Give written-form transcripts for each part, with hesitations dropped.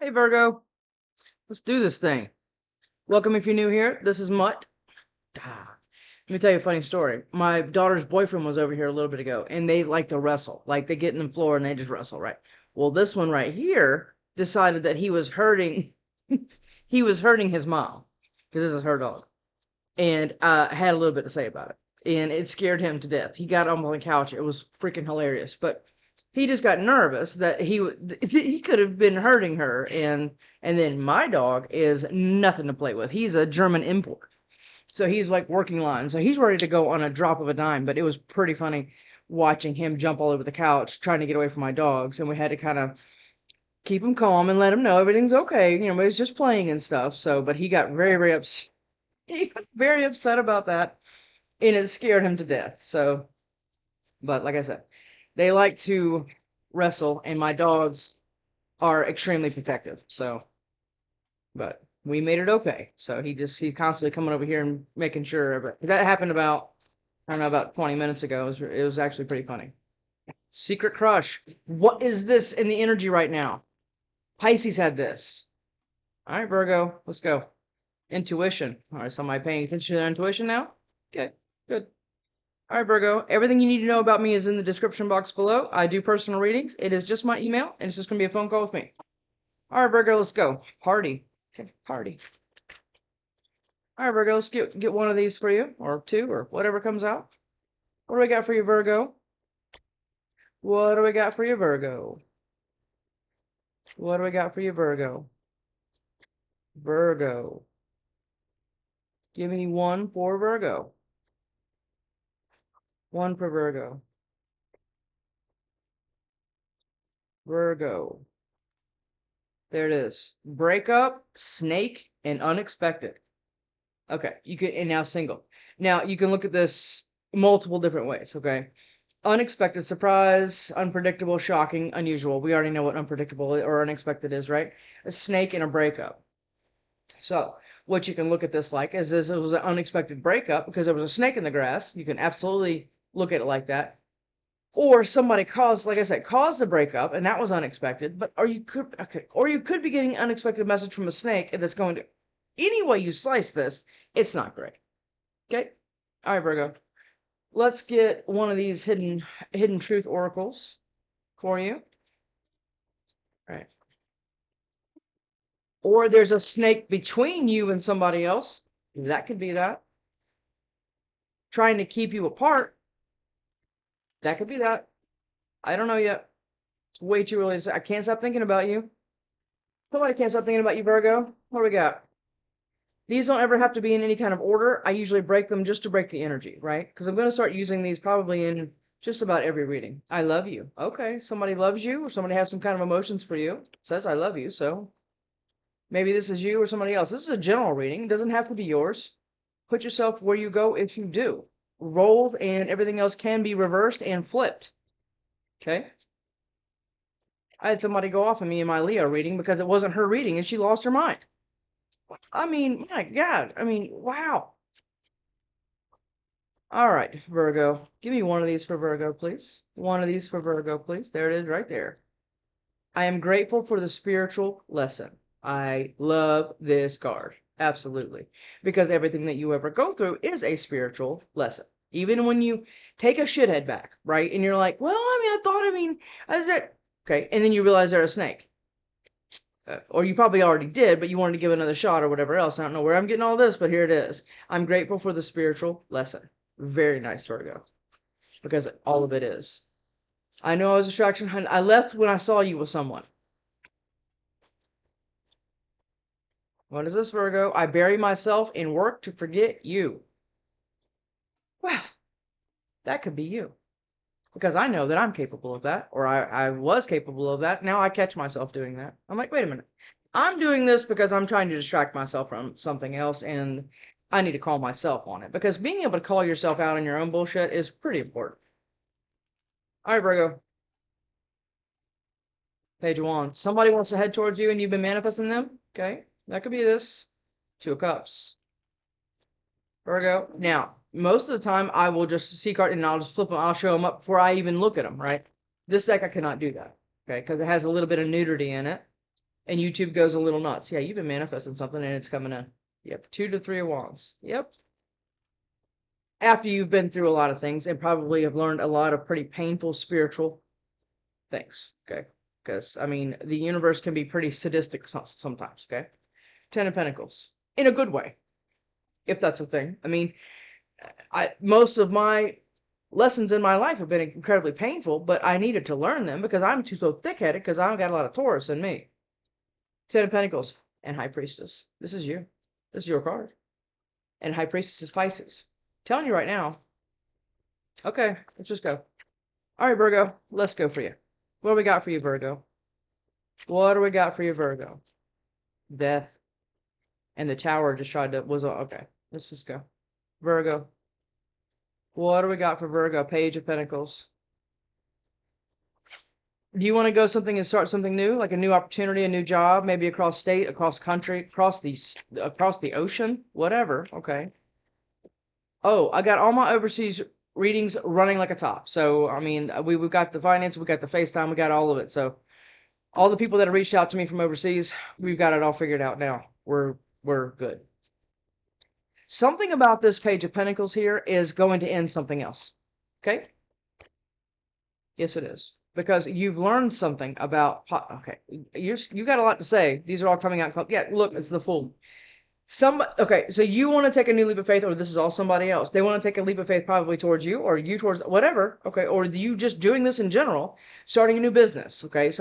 Hey Virgo, let's do this thing. Welcome if you're new here. This is Mutt. Let me tell you a funny story. My daughter's boyfriend was over here a little bit ago, and they like to wrestle. Like they get in the floor and they just wrestle, right? Well, this one right here decided that he was hurting, he was hurting his mom because this is her dog, and had a little bit to say about it, and it scared him to death. He got up on the couch. It was freaking hilarious, but he just got nervous that he could have been hurting her, and then my dog is nothing to play with. He's a German import, so he's like working line, so he's ready to go on a drop of a dime. But it was pretty funny watching him jump all over the couch trying to get away from my dogs, and we had to kind of keep him calm and let him know everything's okay, but he's just playing and stuff. So, but he got very upset. He got very upset about that, and it scared him to death. So, but like I said, they like to wrestle, and my dogs are extremely protective. So, but we made it okay. So he's constantly coming over here and making sure. But that happened about, I don't know, about 20 minutes ago. It was actually pretty funny. Secret crush. What is this in the energy right now? Pisces had this. All right, Virgo, let's go. Intuition. All right, so am I paying attention to their intuition now? Okay, good. All right, Virgo, everything you need to know about me is in the description box below. I do personal readings. It is just my email, and it's just going to be a phone call with me. All right, Virgo, let's go. Party. Okay, party. All right, Virgo, let's get one of these for you, or two, or whatever comes out. What do we got for you, Virgo? What do we got for you, Virgo? What do we got for you, Virgo? Virgo. Give me one for Virgo. One for Virgo. Virgo. There it is. Breakup, snake, and unexpected. Okay, you can, and now single. Now you can look at this multiple different ways, okay? Unexpected, surprise, unpredictable, shocking, unusual. We already know what unpredictable or unexpected is, right? A snake and a breakup. So what you can look at this like is this: it was an unexpected breakup because there was a snake in the grass. You can absolutely look at it like that. Or somebody caused, like I said, caused the breakup, and that was unexpected. But or you could be getting an unexpected message from a snake, and that's going to, any way you slice this, it's not great. Okay, all right, Virgo. Let's get one of these hidden truth oracles for you. All right. Or there's a snake between you and somebody else. That could be that. Trying to keep you apart. That could be that. I don't know yet. It's way too early to say. I can't stop thinking about you. Somebody can't stop thinking about you, Virgo. What do we got? These don't ever have to be in any kind of order. I usually break them just to break the energy, right? Because I'm going to start using these probably in just about every reading. I love you. Okay, somebody loves you, or somebody has some kind of emotions for you. Says I love you, so maybe this is you or somebody else. This is a general reading. It doesn't have to be yours. Put yourself where you go if you do. Rolled and everything else can be reversed and flipped. Okay? I had somebody go off on me in my Leo reading because it wasn't her reading and she lost her mind. I mean, my God. I mean, wow. All right, Virgo. Give me one of these for Virgo, please. One of these for Virgo, please. There it is right there. I am grateful for the spiritual lesson. I love this card. Absolutely. Because everything that you ever go through is a spiritual lesson. Even when you take a shithead back, right? And you're like, well, I mean, okay. And then you realize they're a snake. Or you probably already did, but you wanted to give another shot or whatever else. I don't know where I'm getting all this, but here it is. I'm grateful for the spiritual lesson. Very nice, Virgo. Because all of it is. I know I was a distraction. I left when I saw you with someone. What is this, Virgo? I bury myself in work to forget you. Well, that could be you. Because I know that I'm capable of that, or I was capable of that. Now I catch myself doing that. I'm like, wait a minute. I'm doing this because I'm trying to distract myself from something else, and I need to call myself on it. Because being able to call yourself out on your own bullshit is pretty important. All right, Virgo. Page of Wands. Somebody wants to head towards you and you've been manifesting them. Okay. That could be this. Two of Cups. Virgo. Now, most of the time I will just see card and I'll just flip them. I'll show them up before I even look at them, right? This deck I cannot do that. Okay. Because it has a little bit of nudity in it. And YouTube goes a little nuts. Yeah, you've been manifesting something and it's coming in. Yep, 2 to 3 of Wands. Yep. After you've been through a lot of things and probably have learned a lot of pretty painful spiritual things, okay? Because, I mean, the universe can be pretty sadistic sometimes, okay? 10 of Pentacles. In a good way, if that's a thing. I mean, most of my lessons in my life have been incredibly painful, but I needed to learn them because I'm too so thick-headed because I don't got a lot of Taurus in me. 10 of Pentacles and High Priestess. This is you. This is your card. And High Priestess is Pisces. Telling you right now. Okay, let's just go. All right, Virgo, let's go for you. What do we got for you, Virgo? What do we got for you, Virgo? Death. And the Tower just tried to, okay, let's just go. Virgo. What do we got for Virgo? Page of Pentacles. Do you want to go something and start something new, like a new opportunity, a new job, maybe across state, across country, across the ocean, whatever? Okay. Oh, I got all my overseas readings running like a top. So, I mean, we've got the finance, we got the FaceTime, we got all of it. So, all the people that have reached out to me from overseas, we've got it all figured out now. We're good. Something about this Page of Pentacles here is going to end something else. Okay? Yes, it is. Because you've learned something about, okay, you got a lot to say. These are all coming out. Yeah, look, it's the Fool. Okay, so you want to take a new leap of faith, or this is all somebody else. They want to take a leap of faith probably towards you, or you towards whatever, okay, or you just doing this in general, starting a new business, okay,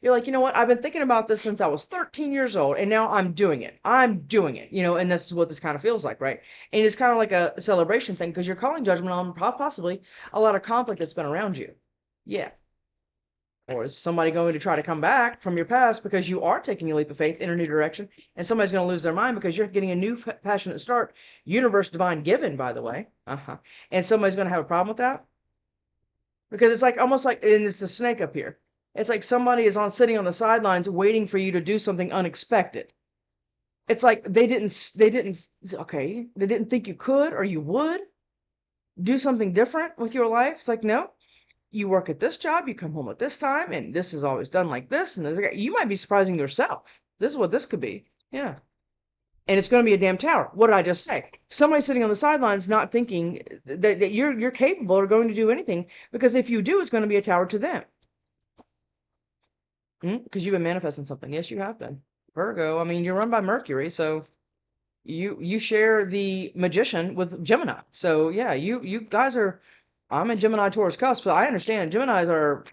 you're like, you know what, I've been thinking about this since I was 13 years old, and now I'm doing it, and this is what this kind of feels like, right? And it's kind of like a celebration thing, because you're calling judgment on possibly a lot of conflict that's been around you. Yeah. Or is somebody going to try to come back from your past because you are taking a leap of faith in a new direction, and somebody's going to lose their mind because you're getting a new passionate start, universe divine given, by the way, and somebody's going to have a problem with that? Because it's like almost like, and it's the snake up here. It's like somebody is sitting on the sidelines waiting for you to do something unexpected. It's like they didn't think you could or you would do something different with your life. It's like, no, you work at this job, you come home at this time, and this is always done like this, and you might be surprising yourself. This is what this could be. Yeah. And it's going to be a damn tower. What did I just say? Somebody sitting on the sidelines not thinking that you're capable or going to do anything, because if you do, it's going to be a tower to them. Because you've been manifesting something. Yes, you have been. Virgo, I mean, you're run by Mercury, so you share the magician with Gemini. So yeah, you guys are, I'm a Gemini Taurus cusp, so I understand Geminis are,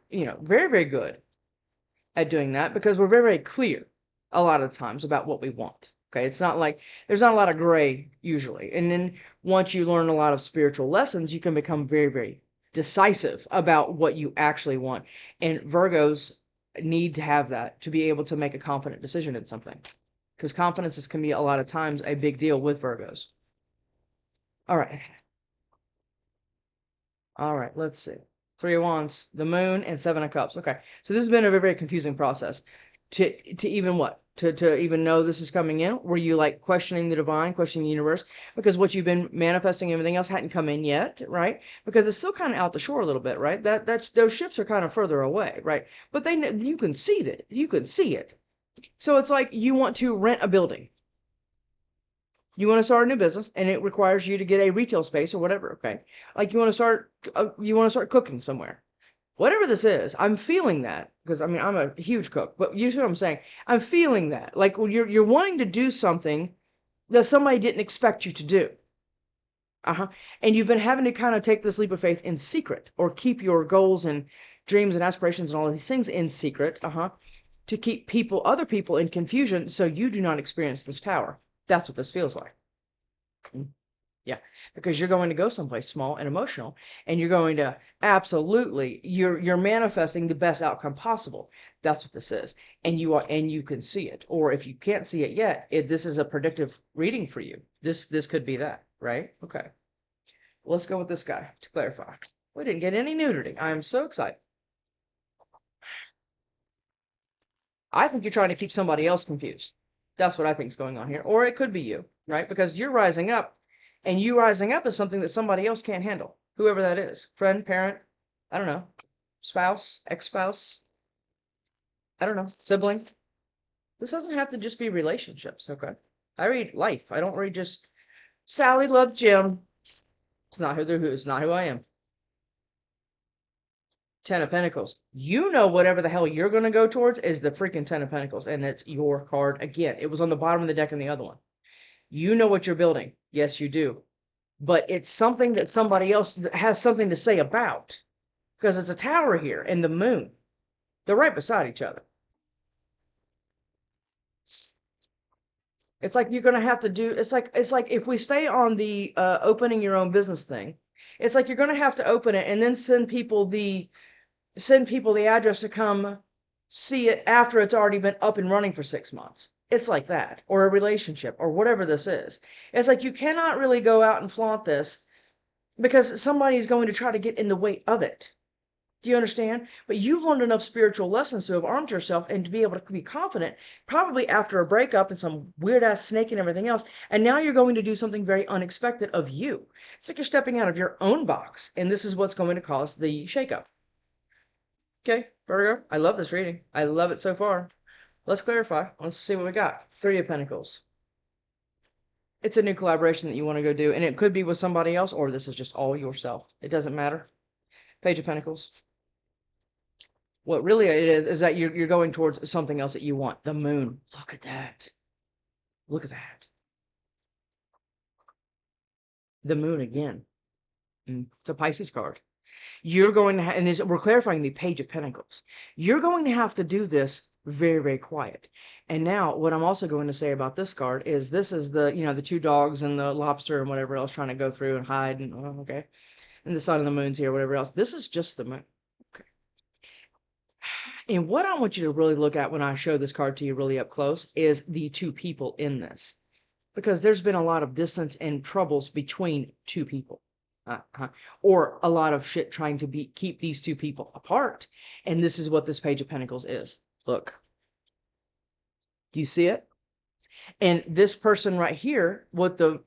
very, very good at doing that because we're very, very clear a lot of times about what we want. Okay, it's not like there's not a lot of gray usually. And then once you learn a lot of spiritual lessons, you can become very, very decisive about what you actually want. And Virgos need to have that to be able to make a confident decision in something. Because confidence can be a lot of times a big deal with Virgos. All right. All right, let's see. 3 of Wands, the Moon, and 7 of Cups. Okay, so this has been a very, very confusing process. To even what? To even know this is coming in? Were you like questioning the divine, questioning the universe? Because what you've been manifesting, everything else hadn't come in yet, right? Because it's still kind of out the shore a little bit, right? Those ships are kind of further away, right? But you can see that. You can see it. So it's like you want to rent a building. You want to start a new business, and it requires you to get a retail space or whatever. Okay, like you want to start cooking somewhere. Whatever this is, I'm feeling that because I mean I'm a huge cook, but you see what I'm saying? I'm feeling that like when you're wanting to do something that somebody didn't expect you to do. And you've been having to kind of take this leap of faith in secret, or keep your goals and dreams and aspirations and all of these things in secret. To keep other people in confusion, so you do not experience this tower. That's what this feels like. Yeah, because you're going to go someplace small and emotional, and you're going to absolutely, you're manifesting the best outcome possible. That's what this is, and you can see it. Or if you can't see it yet, this is a predictive reading for you. This could be that, right? Okay, let's go with this guy to clarify. We didn't get any nudity. I am so excited. I think you're trying to keep somebody else confused. That's what I think is going on here. Or it could be you, right? Because you're rising up, and you rising up is something that somebody else can't handle. Whoever that is. Friend, parent, I don't know. Spouse, ex-spouse, I don't know. Sibling. This doesn't have to just be relationships, okay? I read life. I don't read just Sally loved Jim. It's not it's not who I am. Ten of Pentacles. You know whatever the hell you're going to go towards is the freaking Ten of Pentacles, and it's your card again. It was on the bottom of the deck in the other one. You know what you're building. Yes, you do. But it's something that somebody else has something to say about. Because it's a tower here and the moon. They're right beside each other. It's like you're gonna have to do. It's like if we stay on the opening your own business thing, it's like you're gonna have to open it and then send people the address to come see it after it's already been up and running for 6 months. It's like that, or a relationship, or whatever this is. It's like you cannot really go out and flaunt this because somebody's going to try to get in the way of it. Do you understand? But you've learned enough spiritual lessons to have armed yourself and to be able to be confident, probably after a breakup and some weird ass snake and everything else. And now you're going to do something very unexpected of you. It's like you're stepping out of your own box. And this is what's going to cause the shakeup. Okay, Virgo, I love this reading. I love it so far. Let's clarify. Let's see what we got. Three of Pentacles. It's a new collaboration that you want to go do. And it could be with somebody else, or this is just all yourself. It doesn't matter. Page of Pentacles. What really it is that you're going towards something else that you want. The moon. Look at that. Look at that. The moon again. It's a Pisces card. You're going to have, and we're clarifying the Page of Pentacles. You're going to have to do this very, very quiet. And now what I'm also going to say about this card is this is the, the two dogs and the lobster and whatever else trying to go through and hide and, okay. And the sun and the moon's here, whatever else. This is just the moon. Okay. And what I want you to really look at when I show this card to you really up close is the two people in this. Because there's been a lot of distance and troubles between two people. Or a lot of shit trying to keep these two people apart. And this is what this Page of Pentacles is. Look. Do you see it? And this person right here, with the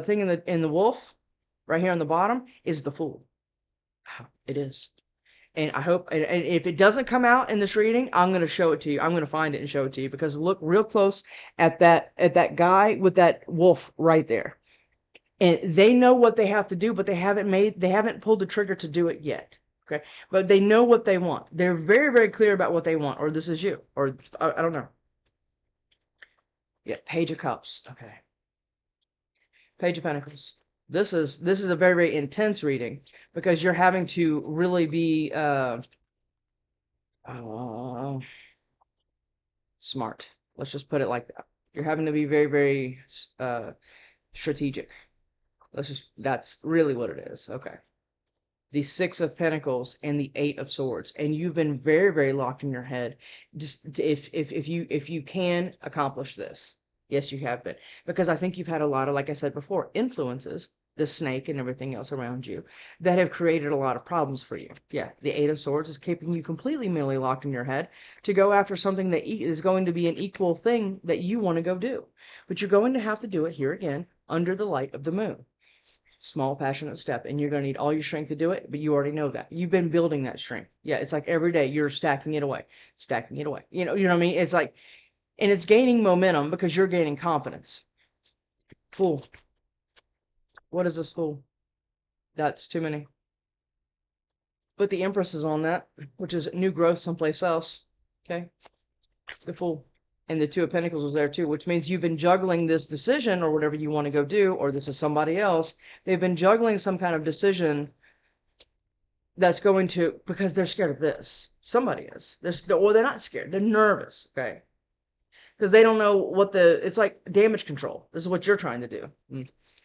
thing in the wolf, right here on the bottom, is the Fool. It is. And I hope, and if it doesn't come out in this reading, I'm going to show it to you. I'm going to find it and show it to you, because look real close at that guy with that wolf right there. And they know what they have to do, but they haven't pulled the trigger to do it yet. Okay. But they know what they want. They're very, very clear about what they want, or this is you, or I don't know. Yeah. Page of Cups. Okay. Page of Pentacles. This is a very, very intense reading, because you're having to really be smart. Let's just put it like that. You're having to be very, very strategic. That's really what it is. Okay. The Six of Pentacles and the Eight of Swords, and you've been very, very locked in your head. Just if you can accomplish this, yes, you have been, because I think you've had a lot of, like I said before, influences, the snake and everything else around you, that have created a lot of problems for you. Yeah, the Eight of Swords is keeping you completely mentally locked in your head to go after something that is going to be an equal thing that you want to go do, but you're going to have to do it here again under the light of the moon. Small, passionate step, and you're going to need all your strength to do it, but you already know that. You've been building that strength. Yeah, it's like every day you're stacking it away, stacking it away. You know what I mean? It's like, and it's gaining momentum because you're gaining confidence. Fool. What is this Fool? That's too many. But the Empress is on that, which is new growth someplace else. Okay? The Fool. And the Two of Pentacles was there too, which means you've been juggling this decision or whatever you want to go do, or this is somebody else. They've been juggling some kind of decision that's going to, because they're scared of this. Somebody is. Well, they're not scared. They're nervous, okay? Because they don't know what it's like damage control. This is what you're trying to do.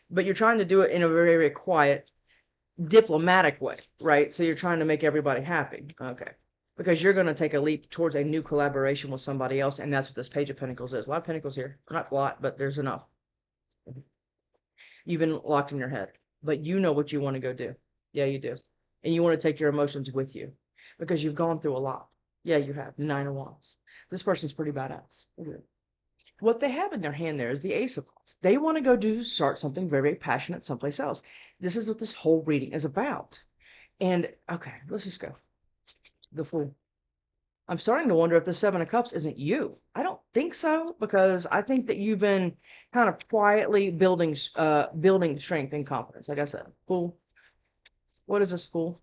But you're trying to do it in a very, very quiet, diplomatic way, right? So you're trying to make everybody happy. Okay. Because you're going to take a leap towards a new collaboration with somebody else, and that's what this Page of Pentacles is. A lot of Pentacles here. Not a lot, but there's enough. You've been locked in your head, but you know what you want to go do. Yeah, you do. And you want to take your emotions with you, because you've gone through a lot. Yeah, you have. Nine of Wands. This person's pretty badass. What they have in their hand there is the Ace of Wands. They want to go start something very, very passionate someplace else. This is what this whole reading is about. And, okay, let's just go. The Fool. I'm starting to wonder if the Seven of Cups isn't you. I don't think so, because I think that you've been kind of quietly building strength and confidence. Like I said, Fool. What is this, Fool?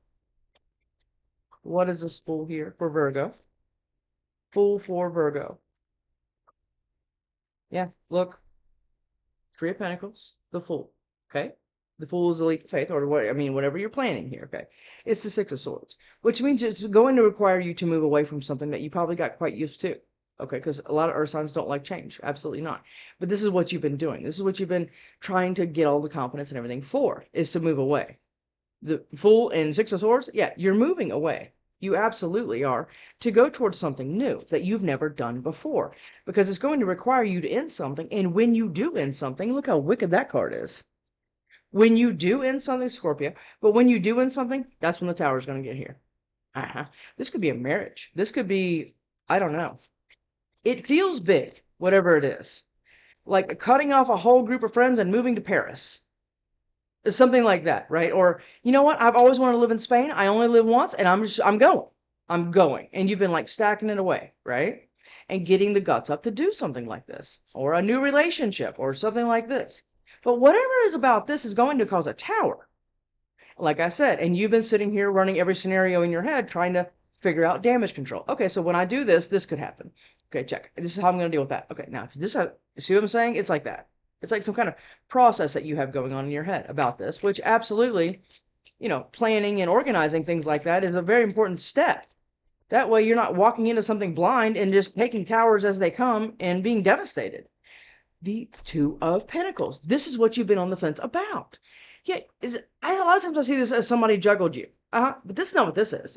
What is this, Fool, here for Virgo? Fool for Virgo. Yeah, look. Three of Pentacles, the Fool. Okay? The Fool is the leap of faith, or what, I mean, whatever you're planning here, okay? It's the Six of Swords, which means it's going to require you to move away from something that you probably got quite used to. Okay, because a lot of earth signs don't like change. Absolutely not. But this is what you've been doing. This is what you've been trying to get all the confidence and everything for, is to move away. The Fool and Six of Swords, yeah, you're moving away. You absolutely are, to go towards something new that you've never done before, because it's going to require you to end something. And when you do end something, look how wicked that card is. When you do end something, Scorpio, but when you do end something, that's when the Tower is going to get here. This could be a marriage. This could be, I don't know. It feels big, whatever it is. Like cutting off a whole group of friends and moving to Paris. Something like that, right? Or, you know what? I've always wanted to live in Spain. I only live once, and I'm going. I'm going. And you've been like stacking it away, right? And getting the guts up to do something like this, or a new relationship, or something like this. But whatever is about this is going to cause a tower, like I said. And you've been sitting here running every scenario in your head, trying to figure out damage control. Okay, so when I do this, this could happen. Okay, check. This is how I'm going to deal with that. Okay, now, if this, see what I'm saying? It's like that. It's like some kind of process that you have going on in your head about this, which absolutely, you know, planning and organizing things like that is a very important step. That way you're not walking into something blind and just taking towers as they come and being devastated. The Two of Pentacles. This is what you've been on the fence about. Yeah, a lot of times I see this as somebody juggled you. But this is not what this is.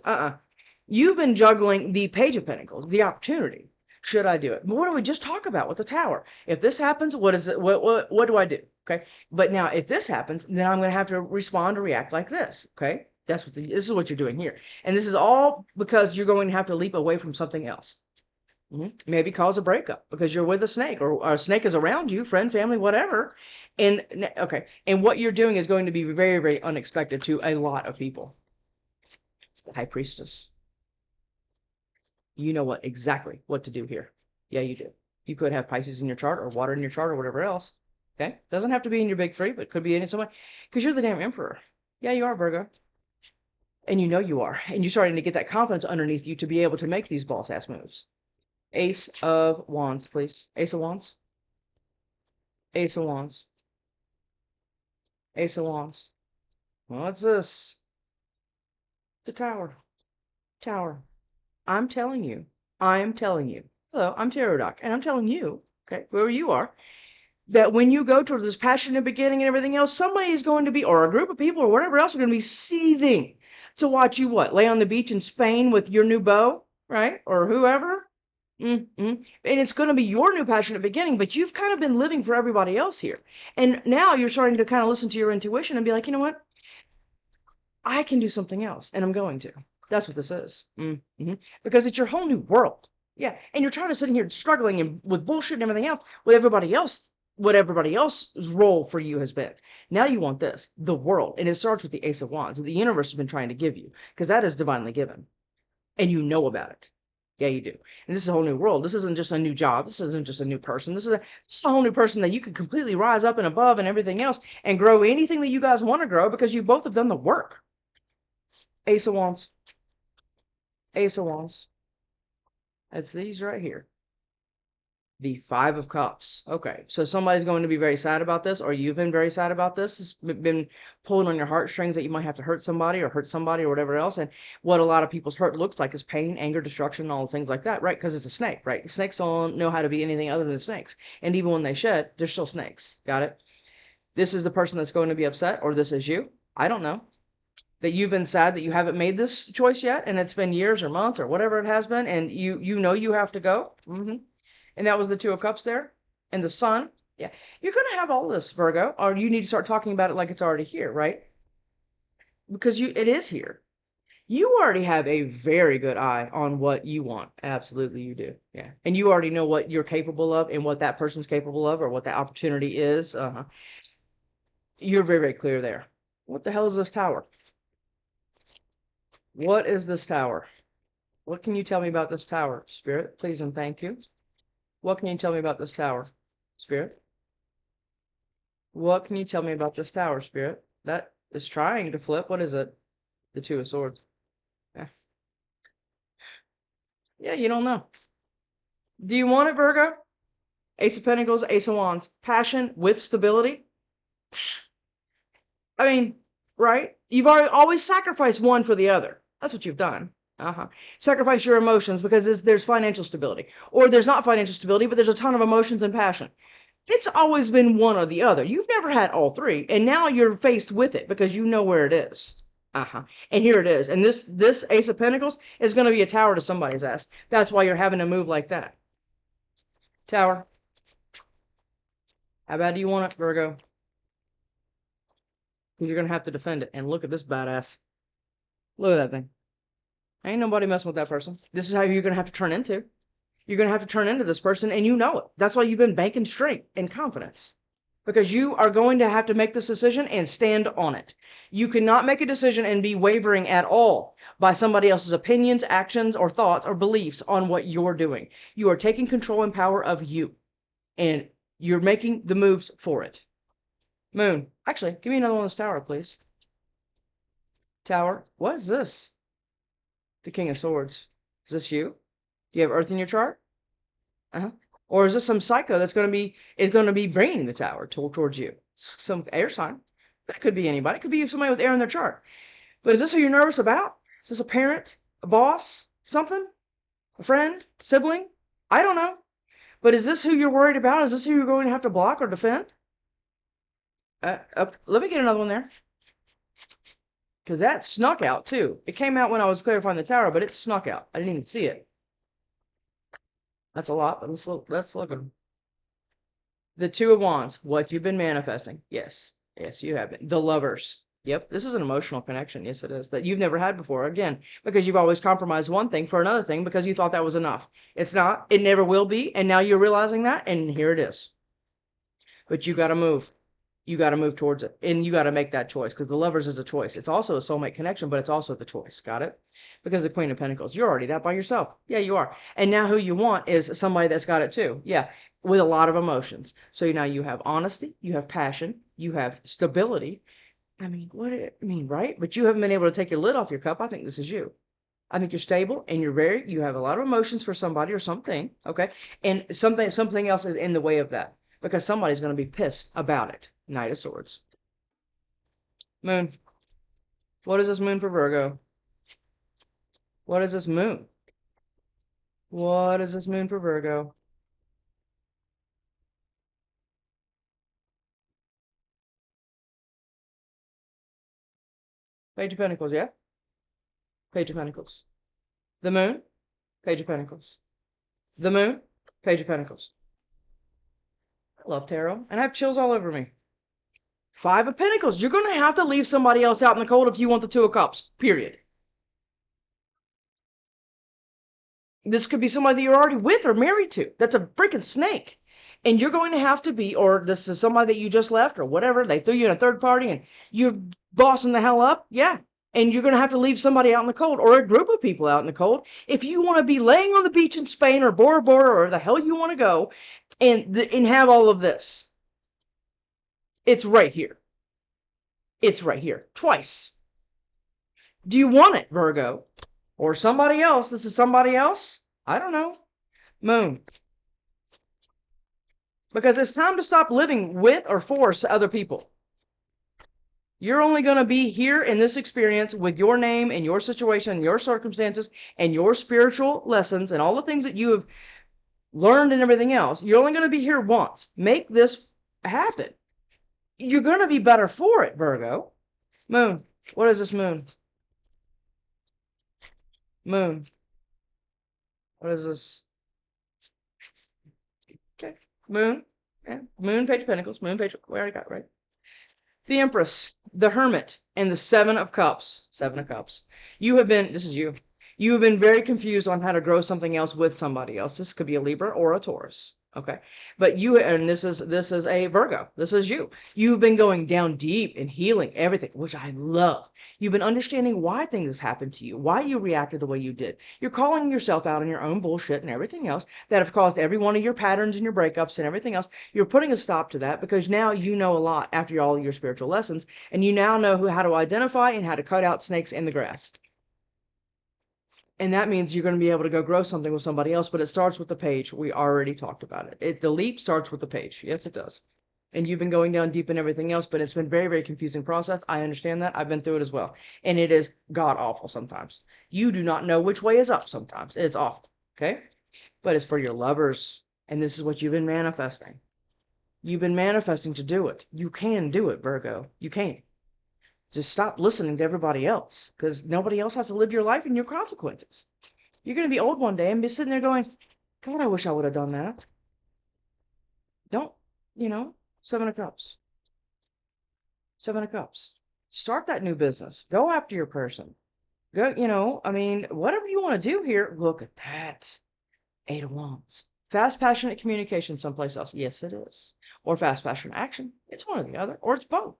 You've been juggling the Page of Pentacles, the opportunity. Should I do it? But what do we just talk about with the Tower? If this happens, what is it? What do I do? Okay. But now, if this happens, then I'm going to have to respond or react like this. Okay. This is what you're doing here, and this is all because you're going to have to leap away from something else. Maybe cause a breakup because you're with a snake, or a snake is around you, friend, family, whatever. And okay, and what you're doing is going to be very, very unexpected to a lot of people. The High Priestess. You know exactly what to do here. Yeah, you do. You could have Pisces in your chart, or water in your chart, or whatever else. Okay? Doesn't have to be in your big three, but could be in someone. Because you're the damn emperor. Yeah, you are, Virgo. And you know you are. And you're starting to get that confidence underneath you to be able to make these boss-ass moves. Ace of Wands, please. Ace of Wands. Ace of Wands. Ace of Wands. What's this? The Tower. Tower. I'm telling you. Hello, I'm TarotDoc, and I'm telling you, okay, wherever you are, that when you go towards this passionate beginning and everything else, somebody is going to be, or a group of people, or whatever else, are going to be seething to watch you what? Lay on the beach in Spain with your new beau, right? Or whoever. And it's going to be your new passionate beginning, but you've kind of been living for everybody else here. And now you're starting to kind of listen to your intuition and be like, you know what? I can do something else, and I'm going to. That's what this is. Because it's your whole new world. Yeah, and you're trying to sit here struggling and with bullshit and everything else with everybody else, what everybody else's role for you has been. Now you want this, the world, and it starts with the Ace of Wands that the universe has been trying to give you, because that is divinely given, and you know about it. Yeah, you do. And this is a whole new world. This isn't just a new job. This isn't just a new person. This is a whole new person that you can completely rise up and above and everything else and grow anything that you guys want to grow because you both have done the work. Ace of Wands. Ace of Wands. That's these right here. The Five of Cups. Okay, so somebody's going to be very sad about this, or you've been very sad about this. It's been pulling on your heartstrings that you might have to hurt somebody or whatever else. And what a lot of people's hurt looks like is pain, anger, destruction, and all the things like that, right? Because it's a snake, right? Snakes don't know how to be anything other than snakes. And even when they shed, they're still snakes. Got it? This is the person that's going to be upset, or this is you. I don't know. That you've been sad that you haven't made this choice yet, and it's been years or months or whatever it has been, and you know you have to go. And that was the Two of Cups there, and the Sun. Yeah, you're gonna have all this, Virgo, or you need to start talking about it like it's already here, right? Because it is here. You already have a very good eye on what you want. Absolutely, you do. Yeah, and you already know what you're capable of and what that person's capable of, or what that opportunity is. You're very, very clear there. What the hell is this Tower? What is this Tower? What can you tell me about this Tower, Spirit? Please and thank you. What can you tell me about this tower, Spirit? What can you tell me about this tower, Spirit? That is trying to flip. What is it? The Two of Swords. Yeah, yeah, you don't know. Do you want it, Virgo? Ace of Pentacles, Ace of Wands. Passion with stability. I mean, right? You've always sacrificed one for the other. That's what you've done. Sacrifice your emotions because there's financial stability. Or there's not financial stability, but there's a ton of emotions and passion. It's always been one or the other. You've never had all three. And now you're faced with it because you know where it is. And here it is. And this Ace of Pentacles is going to be a tower to somebody's ass. That's why you're having to move like that. Tower. How bad do you want it, Virgo? You're going to have to defend it. And look at this badass. Look at that thing. Ain't nobody messing with that person. This is how you're going to have to turn into. You're going to have to turn into this person, and you know it. That's why you've been banking strength and confidence. Because you are going to have to make this decision and stand on it. You cannot make a decision and be wavering at all by somebody else's opinions, actions, or thoughts, or beliefs on what you're doing. You are taking control and power of you. And you're making the moves for it. Moon. Actually, give me another one of this tower, please. Tower. What is this? The King of Swords. Is this you? Do you have Earth in your chart? Or is this some psycho that's going to be bringing the tower towards you? Some air sign. That could be anybody. It could be somebody with air in their chart. But is this who you're nervous about? Is this a parent? A boss? Something? A friend? Sibling? I don't know. But is this who you're worried about? Is this who you're going to have to block or defend? Let me get another one there. Because that snuck out, too. It came out when I was clarifying the tower, but it snuck out. I didn't even see it. That's a lot, but let's look at them. The Two of Wands. What you've been manifesting. Yes. Yes, you have been. The Lovers. Yep, this is an emotional connection. Yes, it is. That you've never had before. Again, because you've always compromised one thing for another thing because you thought that was enough. It's not. It never will be. And now you're realizing that, and here it is. But you got to move. You got to move towards it. And you got to make that choice because the Lovers is a choice. It's also a soulmate connection, but it's also the choice. Got it? Because the Queen of Pentacles, you're already that by yourself. Yeah, you are. And now who you want is somebody that's got it too. Yeah, with a lot of emotions. So now you have honesty, you have passion, you have stability. I mean, right? But you haven't been able to take your lid off your cup. I think this is you. I think you're stable and you have a lot of emotions for somebody or something. Okay. And something else is in the way of that because somebody's going to be pissed about it. Knight of Swords. Moon. What is this moon for Virgo? What is this moon? What is this moon for Virgo? Page of Pentacles, yeah? Page of Pentacles. The moon, Page of Pentacles. The moon, Page of Pentacles. I love tarot, and I have chills all over me. Five of Pentacles. You're going to have to leave somebody else out in the cold if you want the Two of Cups, period. This could be somebody that you're already with or married to. That's a freaking snake. And you're going to have to be, or this is somebody that you just left or whatever. They threw you in a third party and you're bossing the hell up. Yeah. And you're going to have to leave somebody out in the cold or a group of people out in the cold. If you want to be laying on the beach in Spain or Bora Bora or the hell you want to go and have all of this, it's right here. It's right here. Twice. Do you want it, Virgo? Or somebody else? This is somebody else? I don't know. Moon. Because it's time to stop living with or for other people. You're only going to be here in this experience with your name and your situation and your circumstances and your spiritual lessons and all the things that you have learned and everything else. You're only going to be here once. Make this happen. You're going to be better for it, Virgo. Moon. What is this moon? Moon. What is this? Okay. Moon. Yeah. Moon, Page of Pentacles. Moon, Page of... We already got it right. The Empress, the Hermit, and the Seven of Cups. Seven of Cups. You have been... This is you. You have been very confused on how to grow something else with somebody else. This could be a Libra or a Taurus. Okay. But you, and this is a Virgo. This is you. You've been going down deep and healing everything, which I love. You've been understanding why things have happened to you, why you reacted the way you did. You're calling yourself out on your own bullshit and everything else that have caused every one of your patterns and your breakups and everything else. You're putting a stop to that because now you know a lot after all your spiritual lessons, and you now know how to identify and how to cut out snakes in the grass. And that means you're going to be able to go grow something with somebody else, but it starts with the page. We already talked about it. The leap starts with the page. Yes, it does. And you've been going down deep in everything else, but it's been very, very confusing process. I understand that. I've been through it as well. And it is god awful sometimes. You do not know which way is up sometimes. It's awful. Okay? But it's for your lovers. And this is what you've been manifesting. You've been manifesting to do it. You can do it, Virgo. You can. Just stop listening to everybody else, because nobody else has to live your life and your consequences. You're going to be old one day and be sitting there going, God, I wish I would have done that. Don't, 7 of Cups. 7 of Cups. Start that new business. Go after your person. Go, whatever you want to do here, look at that. 8 of Wands. Fast, passionate communication someplace else. Yes, it is. Or fast, passionate action. It's one or the other, or it's both.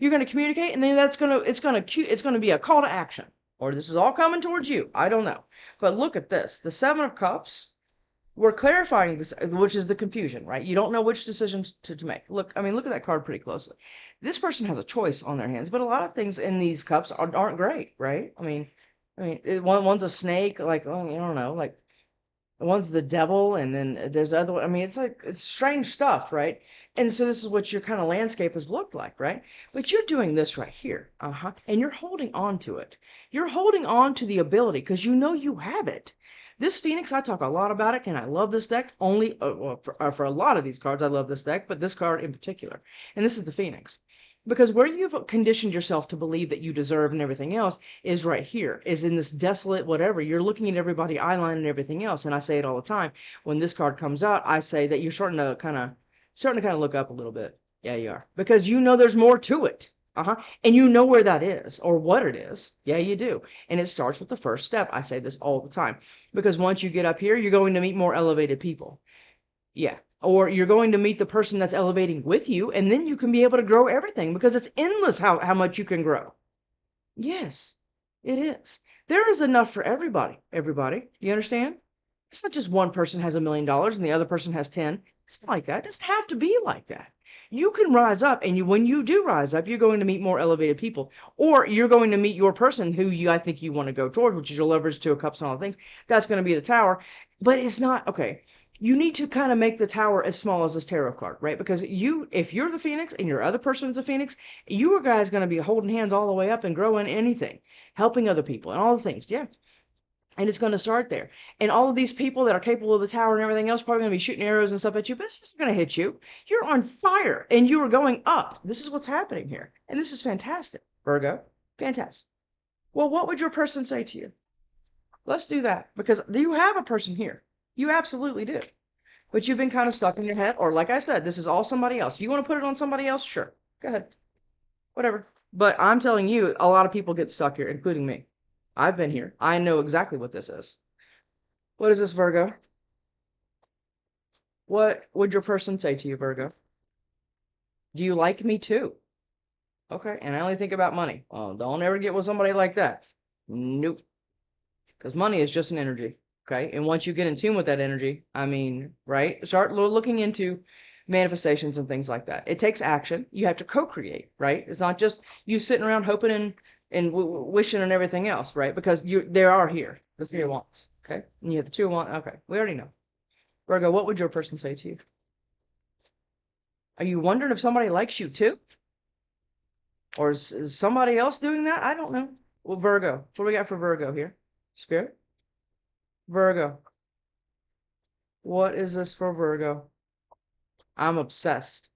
You're going to communicate, and then it's going to be a call to action. Or this is all coming towards you. I don't know. But look at this. The 7 of Cups, we're clarifying this, which is the confusion, right? You don't know which decisions to make. Look at that card pretty closely. This person has a choice on their hands, but a lot of things in these cups aren't great, right? One's a snake, like, I don't know, like, one's the devil, and then there's other one. It's strange stuff, right? And so this is what your kind of landscape has looked like, right? But you're doing this right here. And you're holding on to it. You're holding on to the ability because you know you have it. This Phoenix, I talk a lot about it, and I love this deck. Only for a lot of these cards, I love this deck, but this card in particular. And this is the Phoenix. Because where you've conditioned yourself to believe that you deserve and everything else is right here, is in this desolate whatever. You're looking at everybody eyeline and everything else. And I say it all the time. When this card comes out, I say that you're starting to kind of look up a little bit. Yeah, you are. Because you know there's more to it. And you know where that is or what it is. Yeah, you do. And it starts with the first step. I say this all the time. Because once you get up here, you're going to meet more elevated people. Yeah. Or you're going to meet the person that's elevating with you, and then you can be able to grow everything because it's endless how much you can grow. Yes, it is. There is enough for everybody. Everybody. You understand? It's not just one person has $1 million and the other person has 10. It's not like that. It doesn't have to be like that. You can rise up, and when you do rise up, you're going to meet more elevated people. Or you're going to meet your person who I think you want to go toward, which is your lovers, 2 of Cups, and all the things. That's going to be the Tower. But it's not, okay. You need to kind of make the Tower as small as this tarot card, right? Because if you're the Phoenix and your other person's a Phoenix, you guys going to be holding hands all the way up and growing anything, helping other people and all the things. Yeah. And it's going to start there. And all of these people that are capable of the Tower and everything else probably going to be shooting arrows and stuff at you, but it's just going to hit you. You're on fire and you are going up. This is what's happening here. And this is fantastic, Virgo. Fantastic. Well, what would your person say to you? Let's do that, because you have a person here. You absolutely do. But you've been kind of stuck in your head, or like I said, this is all somebody else. You want to put it on somebody else? Sure. Go ahead. Whatever. But I'm telling you, a lot of people get stuck here, including me. I've been here. I know exactly what this is. What is this, Virgo? What would your person say to you, Virgo? Do you like me too? Okay, and I only think about money. Well, don't ever get with somebody like that. Nope. Because money is just an energy. Okay. And once you get in tune with that energy, right? Start looking into manifestations and things like that. It takes action. You have to co-create, right? It's not just you sitting around hoping and wishing and everything else, right? Because they are here, the 3 of Wands. Okay. And you have the 2 of Wands. Okay. We already know. Virgo, what would your person say to you? Are you wondering if somebody likes you too? Or is somebody else doing that? I don't know. Well, Virgo, what do we got for Virgo here? Spirit? Virgo. What is this for Virgo? I'm obsessed.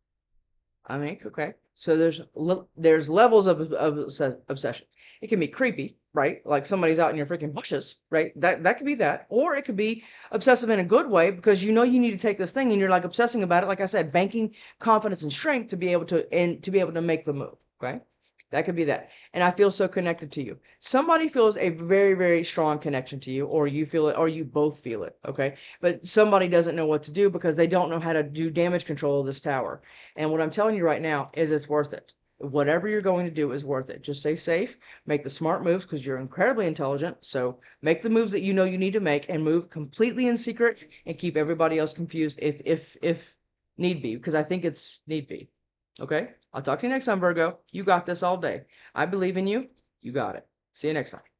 Okay. So there's levels of obsession. It can be creepy, right? Like somebody's out in your freaking bushes, right? That could be that. Or it could be obsessive in a good way because you know you need to take this thing and you're like obsessing about it. Like I said, banking confidence and strength to be able to make the move, okay? That could be that. And I feel so connected to you. Somebody feels a very, very strong connection to you, or you feel it, or you both feel it. Okay. But somebody doesn't know what to do because they don't know how to do damage control of this tower. And what I'm telling you right now is it's worth it. Whatever you're going to do is worth it. Just stay safe, make the smart moves because you're incredibly intelligent. So make the moves that you know you need to make and move completely in secret and keep everybody else confused if need be, because I think it's need be. Okay? I'll talk to you next time, Virgo. You got this all day. I believe in you. You got it. See you next time.